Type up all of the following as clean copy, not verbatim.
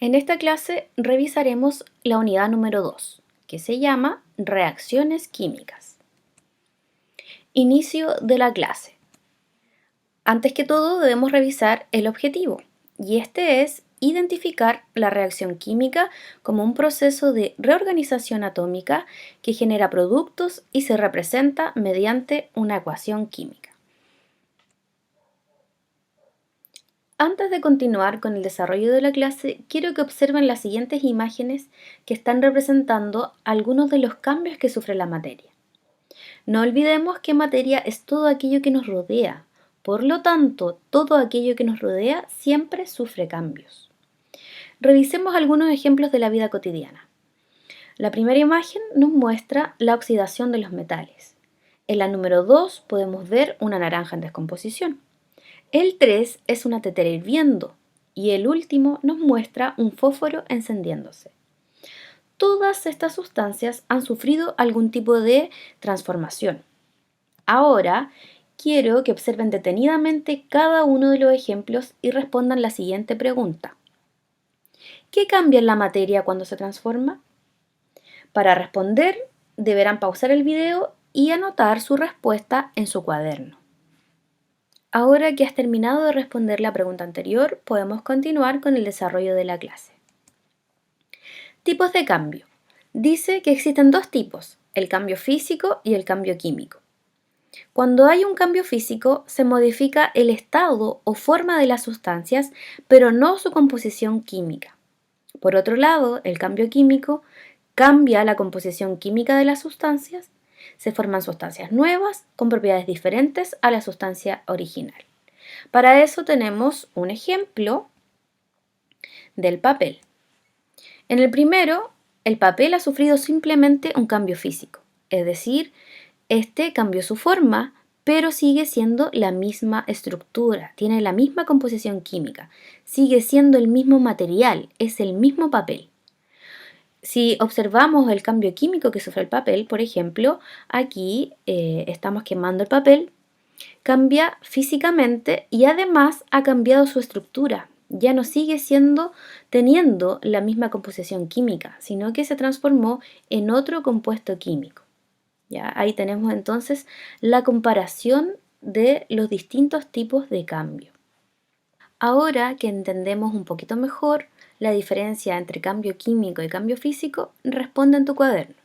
En esta clase revisaremos la unidad número 2, que se llama Reacciones químicas. Inicio de la clase. Antes que todo debemos revisar el objetivo, y este es identificar la reacción química como un proceso de reorganización atómica que genera productos y se representa mediante una ecuación química. Antes de continuar con el desarrollo de la clase, quiero que observen las siguientes imágenes que están representando algunos de los cambios que sufre la materia. No olvidemos que materia es todo aquello que nos rodea, por lo tanto, todo aquello que nos rodea siempre sufre cambios. Revisemos algunos ejemplos de la vida cotidiana. La primera imagen nos muestra la oxidación de los metales. En la número 2 podemos ver una naranja en descomposición. El 3 es una tetera hirviendo y el último nos muestra un fósforo encendiéndose. Todas estas sustancias han sufrido algún tipo de transformación. Ahora quiero que observen detenidamente cada uno de los ejemplos y respondan la siguiente pregunta. ¿Qué cambia en la materia cuando se transforma? Para responder, deberán pausar el video y anotar su respuesta en su cuaderno. Ahora que has terminado de responder la pregunta anterior, podemos continuar con el desarrollo de la clase. Tipos de cambio. Dice que existen dos tipos, el cambio físico y el cambio químico. Cuando hay un cambio físico, se modifica el estado o forma de las sustancias, pero no su composición química. Por otro lado, el cambio químico cambia la composición química de las sustancias. Se forman sustancias nuevas con propiedades diferentes a la sustancia original. Para eso tenemos un ejemplo del papel. En el primero, el papel ha sufrido simplemente un cambio físico, es decir, este cambió su forma, pero sigue siendo la misma estructura, tiene la misma composición química, sigue siendo el mismo material, es el mismo papel. Si observamos el cambio químico que sufre el papel, por ejemplo, aquí estamos quemando el papel, cambia físicamente y además ha cambiado su estructura. Ya no sigue teniendo la misma composición química, sino que se transformó en otro compuesto químico. ¿Ya? Ahí tenemos entonces la comparación de los distintos tipos de cambio. Ahora que entendemos un poquito mejor la diferencia entre cambio químico y cambio físico, responde en tu cuaderno.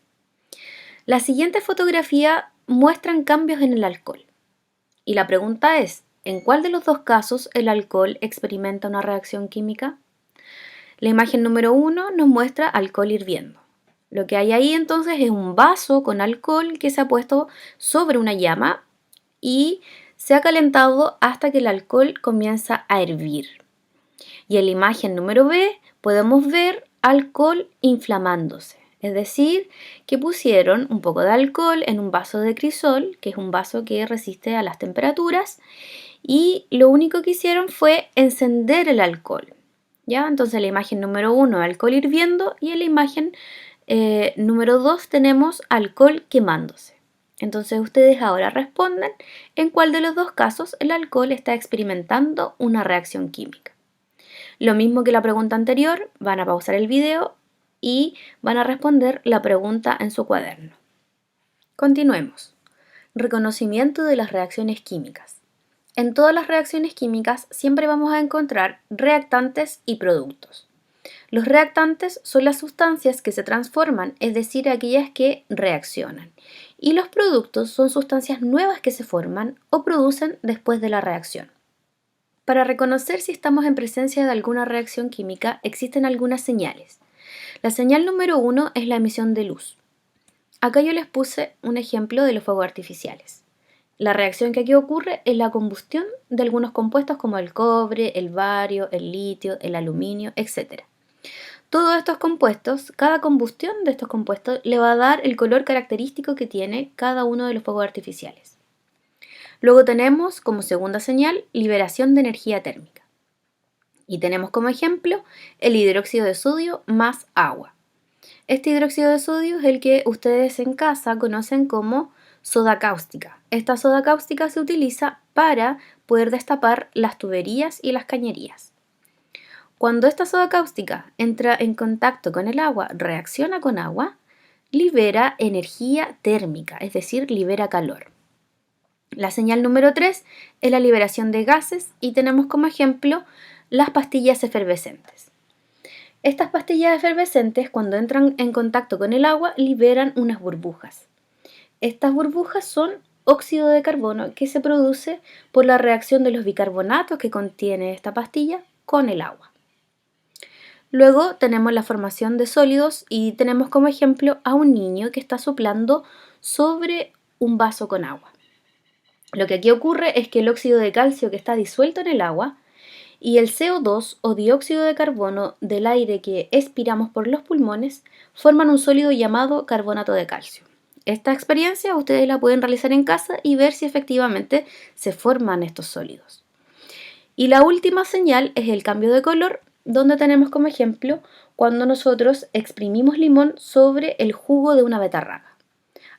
La siguiente fotografía muestran cambios en el alcohol. Y la pregunta es, ¿en cuál de los dos casos el alcohol experimenta una reacción química? La imagen número 1 nos muestra alcohol hirviendo. Lo que hay ahí entonces es un vaso con alcohol que se ha puesto sobre una llama y se ha calentado hasta que el alcohol comienza a hervir. Y en la imagen número B podemos ver alcohol inflamándose. Es decir, que pusieron un poco de alcohol en un vaso de crisol, que es un vaso que resiste a las temperaturas, y lo único que hicieron fue encender el alcohol. ¿Ya? Entonces en la imagen número 1 alcohol hirviendo y en la imagen número 2 tenemos alcohol quemándose. Entonces ustedes ahora responden en cuál de los dos casos el alcohol está experimentando una reacción química. Lo mismo que la pregunta anterior, van a pausar el video y van a responder la pregunta en su cuaderno. Continuemos. Reconocimiento de las reacciones químicas. En todas las reacciones químicas siempre vamos a encontrar reactantes y productos. Los reactantes son las sustancias que se transforman, es decir, aquellas que reaccionan. Y los productos son sustancias nuevas que se forman o producen después de la reacción. Para reconocer si estamos en presencia de alguna reacción química, existen algunas señales. La señal número 1 es la emisión de luz. Acá yo les puse un ejemplo de los fuegos artificiales. La reacción que aquí ocurre es la combustión de algunos compuestos como el cobre, el bario, el litio, el aluminio, etc. Todos estos compuestos, cada combustión de estos compuestos le va a dar el color característico que tiene cada uno de los fuegos artificiales. Luego tenemos como segunda señal liberación de energía térmica. Y tenemos como ejemplo el hidróxido de sodio más agua. Este hidróxido de sodio es el que ustedes en casa conocen como soda cáustica. Esta soda cáustica se utiliza para poder destapar las tuberías y las cañerías. Cuando esta soda cáustica entra en contacto con el agua, reacciona con agua, libera energía térmica, es decir, libera calor. La señal número 3 es la liberación de gases y tenemos como ejemplo las pastillas efervescentes. Estas pastillas efervescentes, cuando entran en contacto con el agua, liberan unas burbujas. Estas burbujas son óxido de carbono que se produce por la reacción de los bicarbonatos que contiene esta pastilla con el agua. Luego tenemos la formación de sólidos y tenemos como ejemplo a un niño que está soplando sobre un vaso con agua. Lo que aquí ocurre es que el óxido de calcio que está disuelto en el agua y el CO2 o dióxido de carbono del aire que expiramos por los pulmones forman un sólido llamado carbonato de calcio. Esta experiencia ustedes la pueden realizar en casa y ver si efectivamente se forman estos sólidos. Y la última señal es el cambio de color, donde tenemos como ejemplo cuando nosotros exprimimos limón sobre el jugo de una betarraga.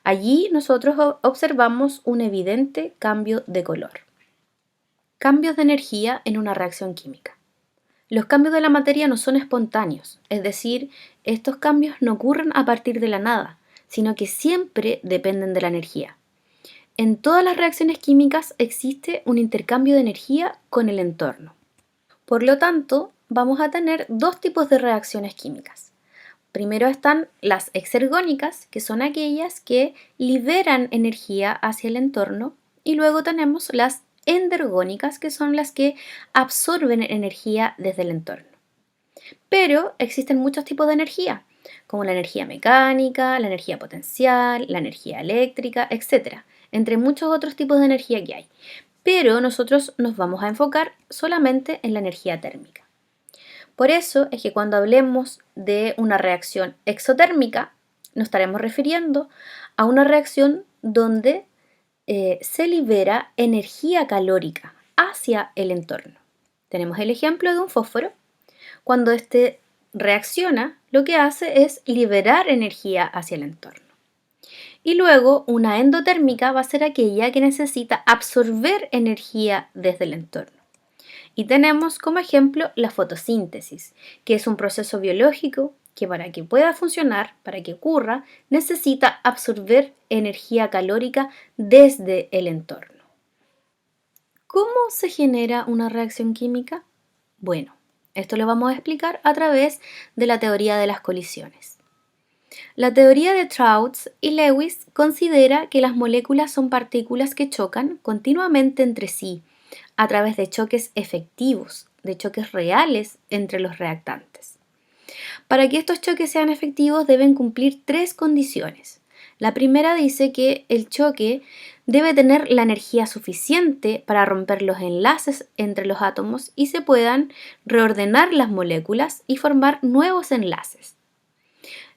Allí nosotros observamos un evidente cambio de color. Cambios de energía en una reacción química. Los cambios de la materia no son espontáneos, es decir, estos cambios no ocurren a partir de la nada, sino que siempre dependen de la energía. En todas las reacciones químicas existe un intercambio de energía con el entorno. Por lo tanto, vamos a tener dos tipos de reacciones químicas. Primero están las exergónicas, que son aquellas que liberan energía hacia el entorno, y luego tenemos las endergónicas, que son las que absorben energía desde el entorno. Pero existen muchos tipos de energía, como la energía mecánica, la energía potencial, la energía eléctrica, etc., entre muchos otros tipos de energía que hay. Pero nosotros nos vamos a enfocar solamente en la energía térmica. Por eso es que cuando hablemos de una reacción exotérmica, nos estaremos refiriendo a una reacción donde se libera energía calórica hacia el entorno. Tenemos el ejemplo de un fósforo. Cuando este reacciona, lo que hace es liberar energía hacia el entorno. Y luego una endotérmica va a ser aquella que necesita absorber energía desde el entorno. Y tenemos como ejemplo la fotosíntesis, que es un proceso biológico que para que pueda funcionar, para que ocurra, necesita absorber energía calórica desde el entorno. ¿Cómo se genera una reacción química? Bueno, esto lo vamos a explicar a través de la teoría de las colisiones. La teoría de Trautz y Lewis considera que las moléculas son partículas que chocan continuamente entre sí a través de choques efectivos, de choques reales entre los reactantes. Para que estos choques sean efectivos deben cumplir tres condiciones. La primera dice que el choque debe tener la energía suficiente para romper los enlaces entre los átomos y se puedan reordenar las moléculas y formar nuevos enlaces.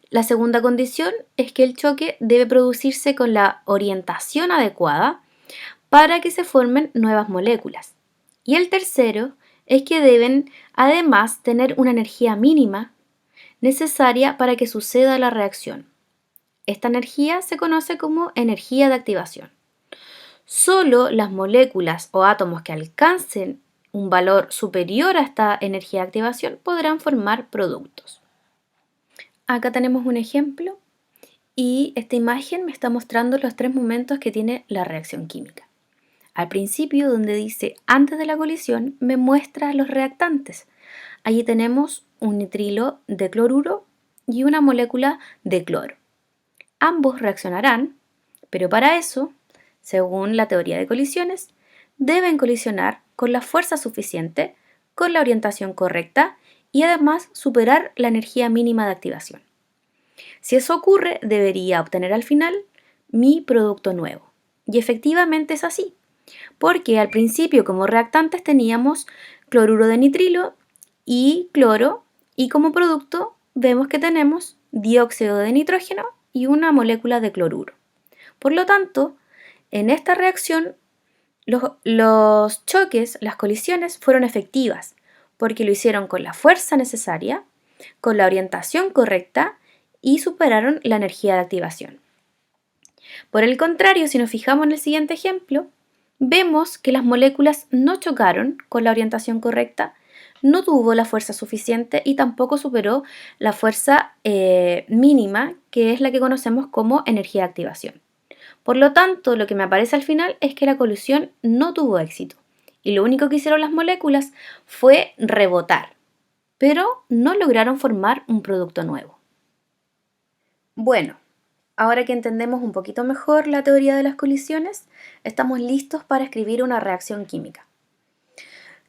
La segunda condición es que el choque debe producirse con la orientación adecuada para que se formen nuevas moléculas. Y el tercero es que deben además tener una energía mínima necesaria para que suceda la reacción. Esta energía se conoce como energía de activación. Solo las moléculas o átomos que alcancen un valor superior a esta energía de activación podrán formar productos. Acá tenemos un ejemplo y esta imagen me está mostrando los tres momentos que tiene la reacción química. Al principio, donde dice antes de la colisión, me muestra los reactantes. Allí tenemos un nitrilo de cloruro y una molécula de cloro. Ambos reaccionarán, pero para eso, según la teoría de colisiones, deben colisionar con la fuerza suficiente, con la orientación correcta y además superar la energía mínima de activación. Si eso ocurre, debería obtener al final mi producto nuevo. Y efectivamente es así, porque al principio como reactantes teníamos cloruro de nitrilo y cloro, y como producto vemos que tenemos dióxido de nitrógeno y una molécula de cloruro. Por lo tanto, en esta reacción los choques, las colisiones fueron efectivas, porque lo hicieron con la fuerza necesaria, con la orientación correcta y superaron la energía de activación. Por el contrario, si nos fijamos en el siguiente ejemplo, vemos que las moléculas no chocaron con la orientación correcta, no tuvo la fuerza suficiente y tampoco superó la fuerza mínima, que es la que conocemos como energía de activación. Por lo tanto, lo que me aparece al final es que la colisión no tuvo éxito y lo único que hicieron las moléculas fue rebotar, pero no lograron formar un producto nuevo. Bueno, ahora que entendemos un poquito mejor la teoría de las colisiones, estamos listos para escribir una reacción química.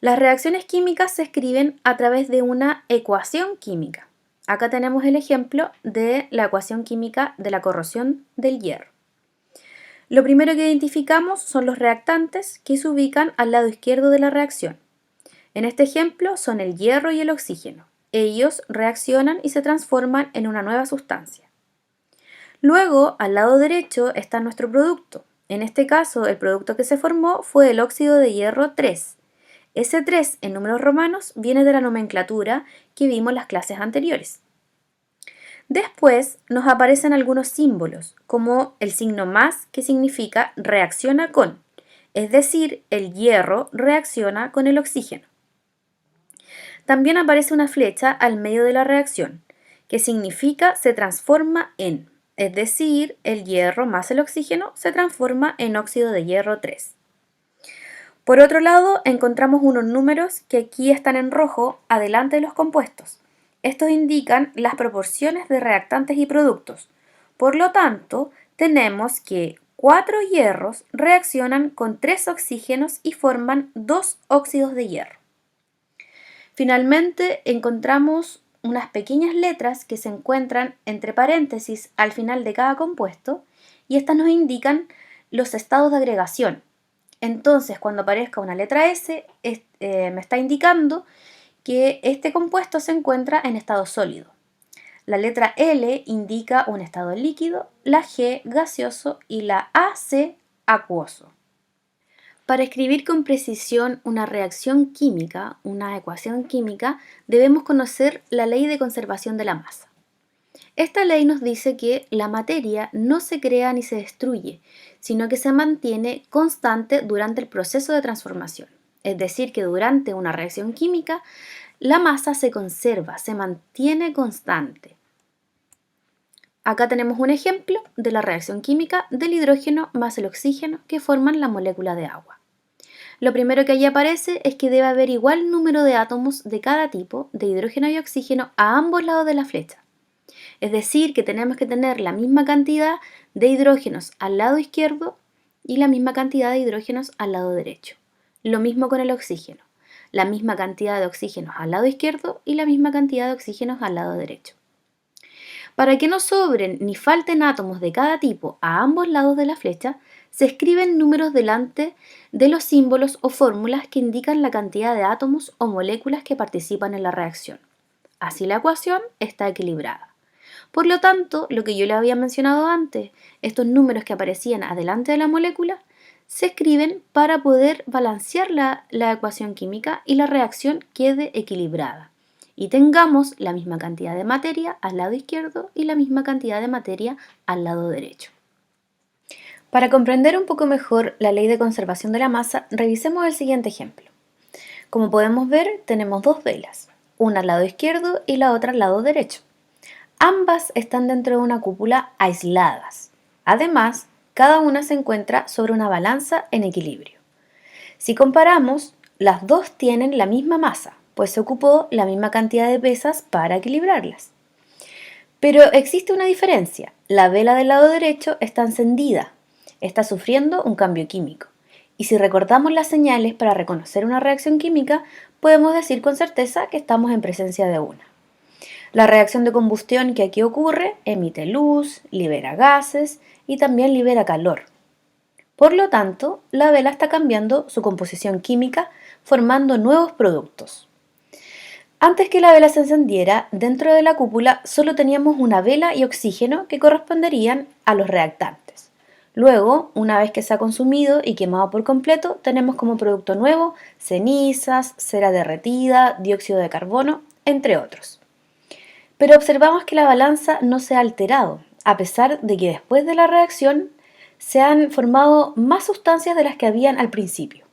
Las reacciones químicas se escriben a través de una ecuación química. Acá tenemos el ejemplo de la ecuación química de la corrosión del hierro. Lo primero que identificamos son los reactantes que se ubican al lado izquierdo de la reacción. En este ejemplo son el hierro y el oxígeno. Ellos reaccionan y se transforman en una nueva sustancia. Luego, al lado derecho está nuestro producto. En este caso, el producto que se formó fue el óxido de hierro 3. Ese 3 en números romanos viene de la nomenclatura que vimos en las clases anteriores. Después nos aparecen algunos símbolos, como el signo más, que significa reacciona con, es decir, el hierro reacciona con el oxígeno. También aparece una flecha al medio de la reacción, que significa se transforma en, es decir, el hierro más el oxígeno se transforma en óxido de hierro 3. Por otro lado, encontramos unos números que aquí están en rojo adelante de los compuestos. Estos indican las proporciones de reactantes y productos. Por lo tanto, tenemos que 4 hierros reaccionan con 3 oxígenos y forman 2 óxidos de hierro. Finalmente, encontramos unas pequeñas letras que se encuentran entre paréntesis al final de cada compuesto y estas nos indican los estados de agregación. Entonces, cuando aparezca una letra S, me está indicando que este compuesto se encuentra en estado sólido. La letra L indica un estado líquido, la G gaseoso y la AC acuoso. Para escribir con precisión una reacción química, una ecuación química, debemos conocer la ley de conservación de la masa. Esta ley nos dice que la materia no se crea ni se destruye, sino que se mantiene constante durante el proceso de transformación. Es decir, que durante una reacción química, la masa se conserva, se mantiene constante. Acá tenemos un ejemplo de la reacción química del hidrógeno más el oxígeno que forman la molécula de agua. Lo primero que allí aparece es que debe haber igual número de átomos de cada tipo, de hidrógeno y oxígeno, a ambos lados de la flecha. Es decir, que tenemos que tener la misma cantidad de hidrógenos al lado izquierdo y la misma cantidad de hidrógenos al lado derecho. Lo mismo con el oxígeno, la misma cantidad de oxígenos al lado izquierdo y la misma cantidad de oxígenos al lado derecho. Para que no sobren ni falten átomos de cada tipo a ambos lados de la flecha, se escriben números delante de los símbolos o fórmulas que indican la cantidad de átomos o moléculas que participan en la reacción. Así la ecuación está equilibrada. Por lo tanto, lo que yo le había mencionado antes, estos números que aparecían adelante de la molécula, se escriben para poder balancear la ecuación química y la reacción quede equilibrada y tengamos la misma cantidad de materia al lado izquierdo y la misma cantidad de materia al lado derecho. Para comprender un poco mejor la ley de conservación de la masa, revisemos el siguiente ejemplo. Como podemos ver, tenemos dos velas, una al lado izquierdo y la otra al lado derecho. Ambas están dentro de una cúpula aisladas. Además, cada una se encuentra sobre una balanza en equilibrio. Si comparamos, las dos tienen la misma masa, pues se ocupó la misma cantidad de pesas para equilibrarlas. Pero existe una diferencia. La vela del lado derecho está encendida, está sufriendo un cambio químico. Y si recordamos las señales para reconocer una reacción química, podemos decir con certeza que estamos en presencia de una. La reacción de combustión que aquí ocurre emite luz, libera gases y también libera calor. Por lo tanto, la vela está cambiando su composición química, formando nuevos productos. Antes que la vela se encendiera, dentro de la cúpula solo teníamos una vela y oxígeno que corresponderían a los reactantes. Luego, una vez que se ha consumido y quemado por completo, tenemos como producto nuevo cenizas, cera derretida, dióxido de carbono, entre otros. Pero observamos que la balanza no se ha alterado, a pesar de que después de la reacción se han formado más sustancias de las que habían al principio.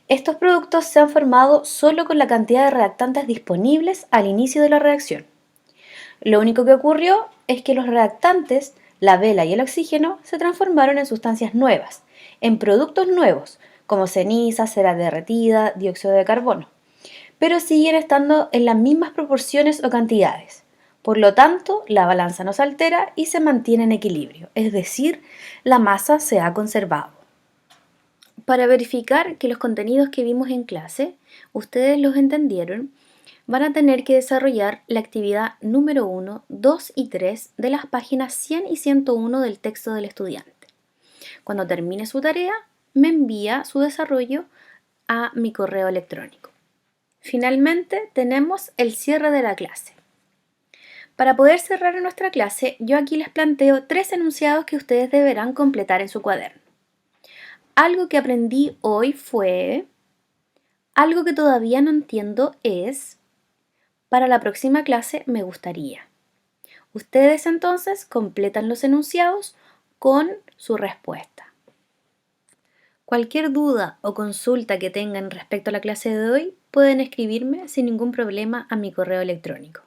Estos productos se han formado solo con la cantidad de reactantes disponibles al inicio de la reacción. Lo único que ocurrió es que los reactantes, la vela y el oxígeno, se transformaron en sustancias nuevas, en productos nuevos, como ceniza, cera derretida, dióxido de carbono, pero siguen estando en las mismas proporciones o cantidades. Por lo tanto, la balanza no se altera y se mantiene en equilibrio, es decir, la masa se ha conservado. Para verificar que los contenidos que vimos en clase, ustedes los entendieron, van a tener que desarrollar la actividad número 1, 2 y 3 de las páginas 100 y 101 del texto del estudiante. Cuando termine su tarea, me envía su desarrollo a mi correo electrónico. Finalmente, tenemos el cierre de la clase. Para poder cerrar nuestra clase, yo aquí les planteo 3 enunciados que ustedes deberán completar en su cuaderno. Algo que aprendí hoy fue, algo que todavía no entiendo es, para la próxima clase me gustaría. Ustedes entonces completan los enunciados con su respuesta. Cualquier duda o consulta que tengan respecto a la clase de hoy, pueden escribirme sin ningún problema a mi correo electrónico.